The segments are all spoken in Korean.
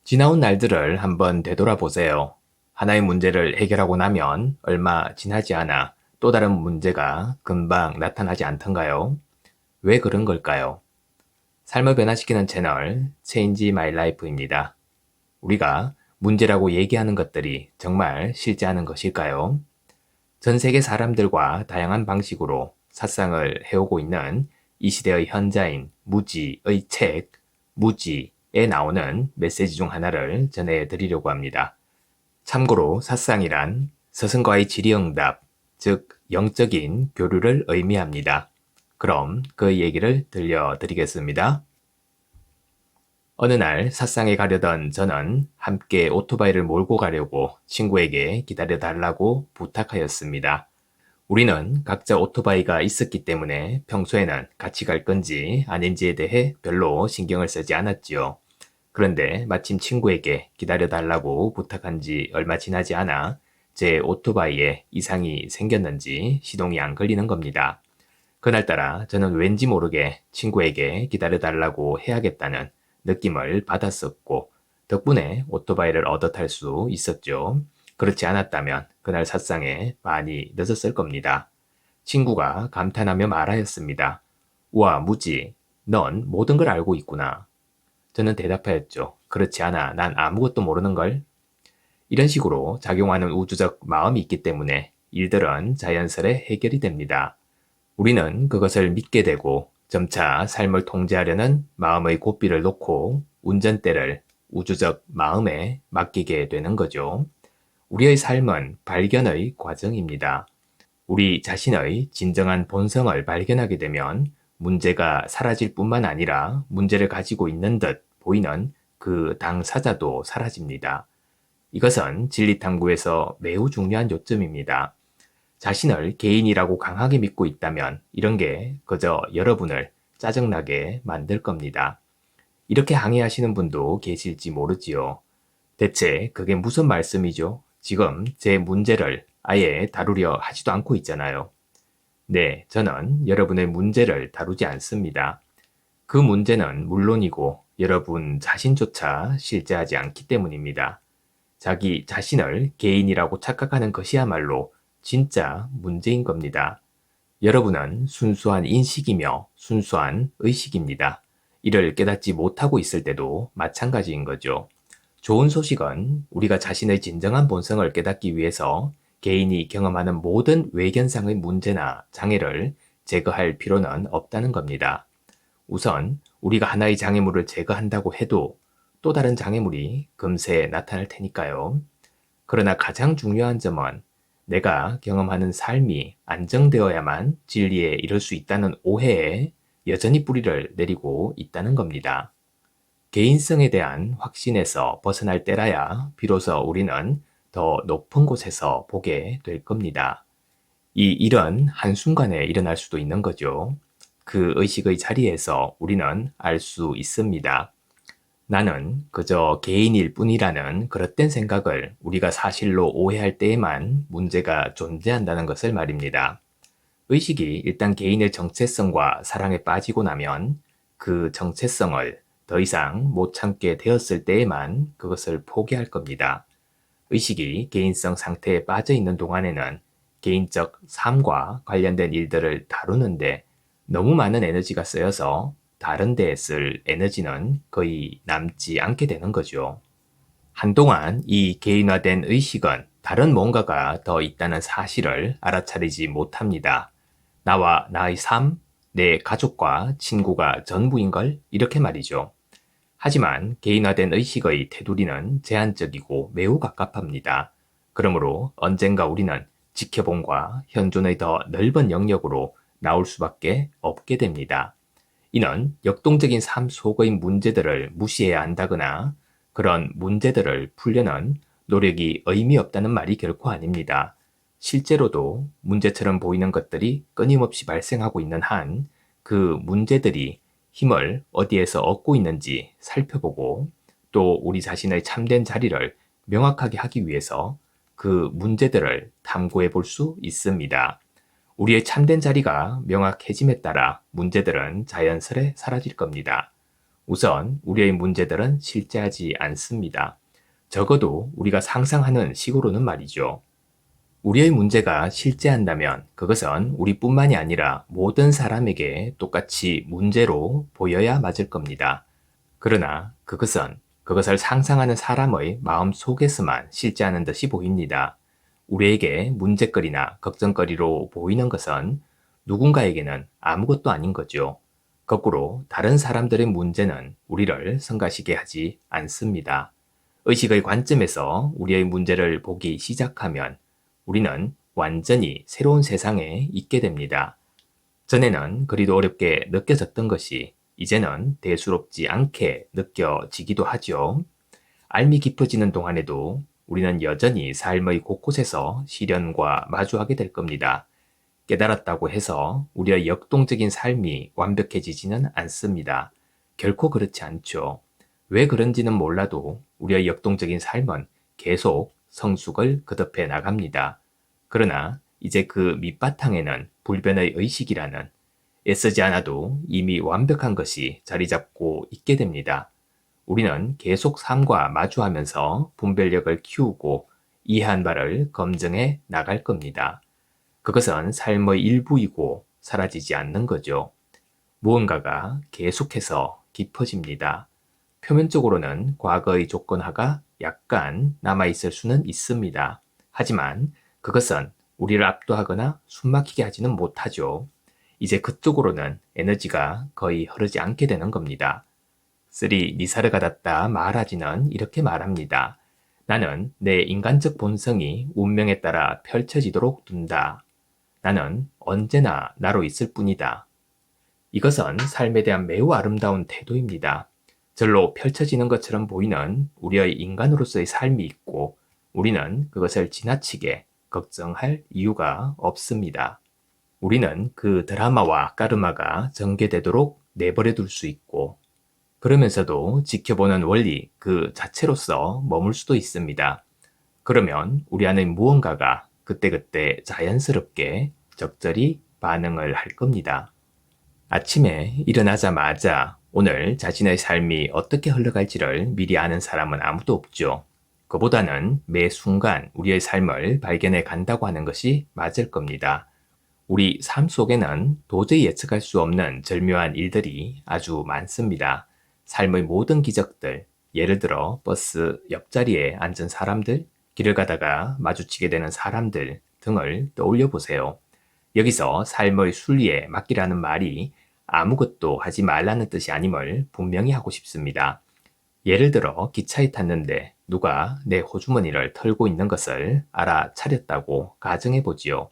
지나온 날들을 한번 되돌아보세요. 하나의 문제를 해결하고 나면 얼마 지나지 않아 또 다른 문제가 금방 나타나지 않던가요? 왜 그런 걸까요? 삶을 변화시키는 채널 Change My Life입니다. 우리가 문제라고 얘기하는 것들이 정말 실제하는 것일까요? 전 세계 사람들과 다양한 방식으로 사상을 해오고 있는 이 시대의 현자인 무지의 책, 무지에 나오는 메시지 중 하나를 전해드리려고 합니다. 참고로 사상이란 스승과의 질의응답, 즉 영적인 교류를 의미합니다. 그럼 그 얘기를 들려드리겠습니다. 어느 날 삿상에 가려던 저는 함께 오토바이를 몰고 가려고 친구에게 기다려달라고 부탁하였습니다. 우리는 각자 오토바이가 있었기 때문에 평소에는 같이 갈 건지 아닌지에 대해 별로 신경을 쓰지 않았지요. 그런데 마침 친구에게 기다려달라고 부탁한 지 얼마 지나지 않아 제 오토바이에 이상이 생겼는지 시동이 안 걸리는 겁니다. 그날따라 저는 왠지 모르게 친구에게 기다려달라고 해야겠다는 느낌을 받았었고, 덕분에 오토바이를 얻어 탈 수 있었죠. 그렇지 않았다면 그날 삿상에 많이 늦었을 겁니다. 친구가 감탄하며 말하였습니다. 우와, 무지, 넌 모든 걸 알고 있구나. 저는 대답하였죠. 그렇지 않아, 난 아무것도 모르는걸. 이런 식으로 작용하는 우주적 마음이 있기 때문에 일들은 자연스레 해결이 됩니다. 우리는 그것을 믿게 되고 점차 삶을 통제하려는 마음의 고삐를 놓고 운전대를 우주적 마음에 맡기게 되는 거죠. 우리의 삶은 발견의 과정입니다. 우리 자신의 진정한 본성을 발견하게 되면 문제가 사라질 뿐만 아니라 문제를 가지고 있는 듯 보이는 그 당사자도 사라집니다. 이것은 진리탐구에서 매우 중요한 요점입니다. 자신을 개인이라고 강하게 믿고 있다면 이런 게 그저 여러분을 짜증나게 만들 겁니다. 이렇게 항의하시는 분도 계실지 모르지요. 대체 그게 무슨 말씀이죠? 지금 제 문제를 아예 다루려 하지도 않고 있잖아요. 네, 저는 여러분의 문제를 다루지 않습니다. 그 문제는 물론이고 여러분 자신조차 실제하지 않기 때문입니다. 자기 자신을 개인이라고 착각하는 것이야말로 진짜 문제인 겁니다. 여러분은 순수한 인식이며 순수한 의식입니다. 이를 깨닫지 못하고 있을 때도 마찬가지인 거죠. 좋은 소식은 우리가 자신의 진정한 본성을 깨닫기 위해서 개인이 경험하는 모든 외견상의 문제나 장애를 제거할 필요는 없다는 겁니다. 우선 우리가 하나의 장애물을 제거한다고 해도 또 다른 장애물이 금세 나타날 테니까요. 그러나 가장 중요한 점은 내가 경험하는 삶이 안정되어야만 진리에 이를 수 있다는 오해에 여전히 뿌리를 내리고 있다는 겁니다. 개인성에 대한 확신에서 벗어날 때라야 비로소 우리는 더 높은 곳에서 보게 될 겁니다. 이 일은 한순간에 일어날 수도 있는 거죠. 그 의식의 자리에서 우리는 알 수 있습니다. 나는 그저 개인일 뿐이라는 그릇된 생각을 우리가 사실로 오해할 때에만 문제가 존재한다는 것을 말입니다. 의식이 일단 개인의 정체성과 사랑에 빠지고 나면 그 정체성을 더 이상 못 참게 되었을 때에만 그것을 포기할 겁니다. 의식이 개인성 상태에 빠져 있는 동안에는 개인적 삶과 관련된 일들을 다루는데 너무 많은 에너지가 쓰여서 다른 데에 쓸 에너지는 거의 남지 않게 되는 거죠. 한동안 이 개인화된 의식은 다른 뭔가가 더 있다는 사실을 알아차리지 못합니다. 나와 나의 삶, 내 가족과 친구가 전부인걸? 이렇게 말이죠. 하지만 개인화된 의식의 테두리는 제한적이고 매우 갑갑합니다. 그러므로 언젠가 우리는 지켜봄과 현존의 더 넓은 영역으로 나올 수밖에 없게 됩니다. 이는 역동적인 삶 속의 문제들을 무시해야 한다거나 그런 문제들을 풀려는 노력이 의미 없다는 말이 결코 아닙니다. 실제로도 문제처럼 보이는 것들이 끊임없이 발생하고 있는 한 그 문제들이 힘을 어디에서 얻고 있는지 살펴보고 또 우리 자신의 참된 자리를 명확하게 하기 위해서 그 문제들을 탐구해 볼 수 있습니다. 우리의 참된 자리가 명확해짐에 따라 문제들은 자연스레 사라질 겁니다. 우선 우리의 문제들은 실제하지 않습니다. 적어도 우리가 상상하는 식으로는 말이죠. 우리의 문제가 실제한다면 그것은 우리뿐만이 아니라 모든 사람에게 똑같이 문제로 보여야 맞을 겁니다. 그러나 그것을 상상하는 사람의 마음 속에서만 실제하는 듯이 보입니다. 우리에게 문제거리나 걱정거리로 보이는 것은 누군가에게는 아무것도 아닌 거죠. 거꾸로 다른 사람들의 문제는 우리를 성가시게 하지 않습니다. 의식의 관점에서 우리의 문제를 보기 시작하면 우리는 완전히 새로운 세상에 있게 됩니다. 전에는 그리도 어렵게 느껴졌던 것이 이제는 대수롭지 않게 느껴지기도 하죠. 알미 깊어지는 동안에도 우리는 여전히 삶의 곳곳에서 시련과 마주하게 될 겁니다. 깨달았다고 해서 우리의 역동적인 삶이 완벽해지지는 않습니다. 결코 그렇지 않죠. 왜 그런지는 몰라도 우리의 역동적인 삶은 계속 성숙을 거듭해 나갑니다. 그러나 이제 그 밑바탕에는 불변의 의식이라는 애쓰지 않아도 이미 완벽한 것이 자리 잡고 있게 됩니다. 우리는 계속 삶과 마주하면서 분별력을 키우고 이해한 바를 검증해 나갈 겁니다. 그것은 삶의 일부이고 사라지지 않는 거죠. 무언가가 계속해서 깊어집니다. 표면적으로는 과거의 조건화가 약간 남아있을 수는 있습니다. 하지만 그것은 우리를 압도하거나 숨막히게 하지는 못하죠. 이제 그쪽으로는 에너지가 거의 흐르지 않게 되는 겁니다. 쓰리 니사르가다타 마하라지는 이렇게 말합니다. 나는 내 인간적 본성이 운명에 따라 펼쳐지도록 둔다. 나는 언제나 나로 있을 뿐이다. 이것은 삶에 대한 매우 아름다운 태도입니다. 절로 펼쳐지는 것처럼 보이는 우리의 인간으로서의 삶이 있고 우리는 그것을 지나치게 걱정할 이유가 없습니다. 우리는 그 드라마와 까르마가 전개되도록 내버려 둘 수 있고 그러면서도 지켜보는 원리 그 자체로서 머물 수도 있습니다. 그러면 우리 안의 무언가가 그때그때 자연스럽게 적절히 반응을 할 겁니다. 아침에 일어나자마자 오늘 자신의 삶이 어떻게 흘러갈지를 미리 아는 사람은 아무도 없죠. 그보다는 매 순간 우리의 삶을 발견해 간다고 하는 것이 맞을 겁니다. 우리 삶 속에는 도저히 예측할 수 없는 절묘한 일들이 아주 많습니다. 삶의 모든 기적들, 예를 들어 버스 옆자리에 앉은 사람들, 길을 가다가 마주치게 되는 사람들 등을 떠올려 보세요. 여기서 삶의 순리에 맡기라는 말이 아무것도 하지 말라는 뜻이 아님을 분명히 하고 싶습니다. 예를 들어 기차에 탔는데 누가 내 호주머니를 털고 있는 것을 알아차렸다고 가정해 보지요.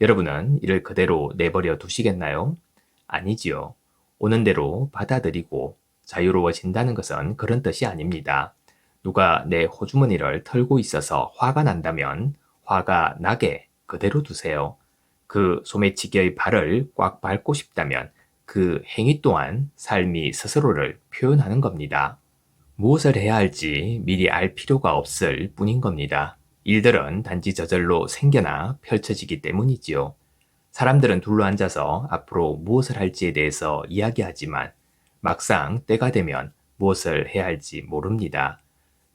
여러분은 이를 그대로 내버려 두시겠나요? 아니지요. 오는 대로 받아들이고 자유로워진다는 것은 그런 뜻이 아닙니다. 누가 내 호주머니를 털고 있어서 화가 난다면 화가 나게 그대로 두세요. 그 소매치기의 발을 꽉 밟고 싶다면 그 행위 또한 삶이 스스로를 표현하는 겁니다. 무엇을 해야 할지 미리 알 필요가 없을 뿐인 겁니다. 일들은 단지 저절로 생겨나 펼쳐지기 때문이지요. 사람들은 둘러앉아서 앞으로 무엇을 할지에 대해서 이야기하지만 막상 때가 되면 무엇을 해야 할지 모릅니다.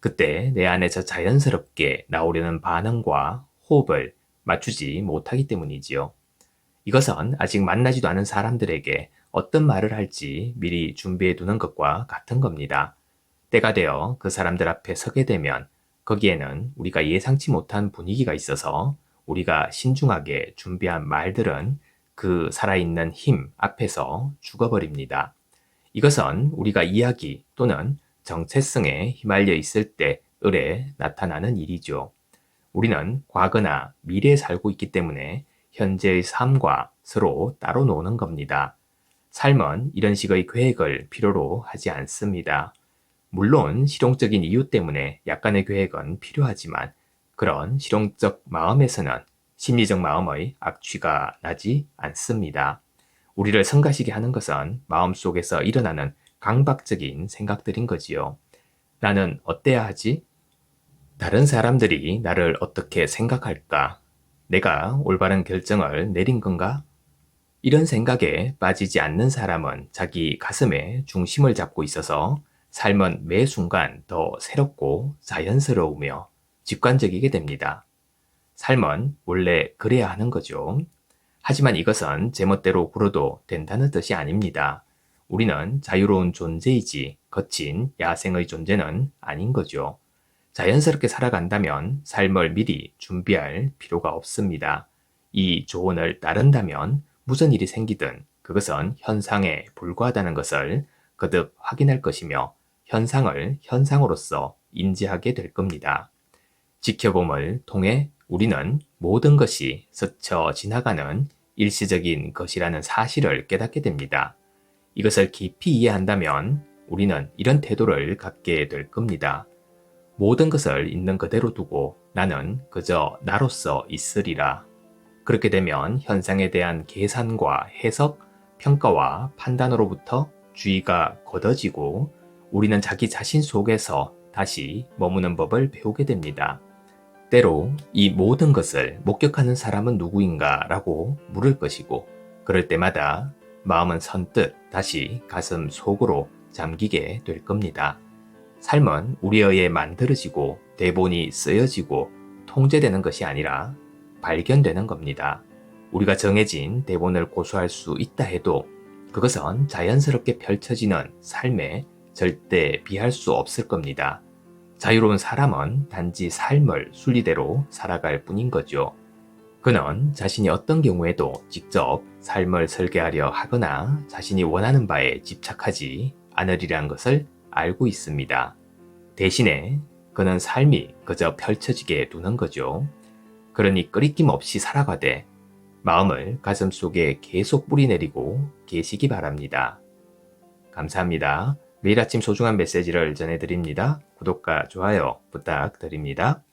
그때 내 안에서 자연스럽게 나오려는 반응과 호흡을 맞추지 못하기 때문이지요. 이것은 아직 만나지도 않은 사람들에게 어떤 말을 할지 미리 준비해 두는 것과 같은 겁니다. 때가 되어 그 사람들 앞에 서게 되면 거기에는 우리가 예상치 못한 분위기가 있어서 우리가 신중하게 준비한 말들은 그 살아있는 힘 앞에서 죽어버립니다. 이것은 우리가 이야기 또는 정체성에 휘말려 있을 때 을에 나타나는 일이죠. 우리는 과거나 미래에 살고 있기 때문에 현재의 삶과 서로 따로 노는 겁니다. 삶은 이런 식의 계획을 필요로 하지 않습니다. 물론 실용적인 이유 때문에 약간의 계획은 필요하지만 그런 실용적 마음에서는 심리적 마음의 악취가 나지 않습니다. 우리를 성가시게 하는 것은 마음속에서 일어나는 강박적인 생각들인 거지요. 나는 어때야 하지? 다른 사람들이 나를 어떻게 생각할까? 내가 올바른 결정을 내린 건가? 이런 생각에 빠지지 않는 사람은 자기 가슴에 중심을 잡고 있어서 삶은 매 순간 더 새롭고 자연스러우며 직관적이게 됩니다. 삶은 원래 그래야 하는 거죠. 하지만 이것은 제멋대로 굴어도 된다는 뜻이 아닙니다. 우리는 자유로운 존재이지 거친 야생의 존재는 아닌 거죠. 자연스럽게 살아간다면 삶을 미리 준비할 필요가 없습니다. 이 조언을 따른다면 무슨 일이 생기든 그것은 현상에 불과하다는 것을 거듭 확인할 것이며 현상을 현상으로서 인지하게 될 겁니다. 지켜봄을 통해 우리는 모든 것이 스쳐 지나가는 일시적인 것이라는 사실을 깨닫게 됩니다. 이것을 깊이 이해한다면 우리는 이런 태도를 갖게 될 겁니다. 모든 것을 있는 그대로 두고 나는 그저 나로서 있으리라. 그렇게 되면 현상에 대한 계산과 해석, 평가와 판단으로부터 주의가 걷어지고 우리는 자기 자신 속에서 다시 머무는 법을 배우게 됩니다. 때로 이 모든 것을 목격하는 사람은 누구인가 라고 물을 것이고 그럴 때마다 마음은 선뜻 다시 가슴 속으로 잠기게 될 겁니다. 삶은 우리에 의해 만들어지고 대본이 쓰여지고 통제되는 것이 아니라 발견되는 겁니다. 우리가 정해진 대본을 고수할 수 있다 해도 그것은 자연스럽게 펼쳐지는 삶에 절대 비할 수 없을 겁니다. 자유로운 사람은 단지 삶을 순리대로 살아갈 뿐인 거죠. 그는 자신이 어떤 경우에도 직접 삶을 설계하려 하거나 자신이 원하는 바에 집착하지 않으리란 것을 알고 있습니다. 대신에 그는 삶이 그저 펼쳐지게 두는 거죠. 그러니 끄리낌 없이 살아가되 마음을 가슴속에 계속 뿌리내리고 계시기 바랍니다. 감사합니다. 매일 아침 소중한 메시지를 전해드립니다. 구독과 좋아요 부탁드립니다.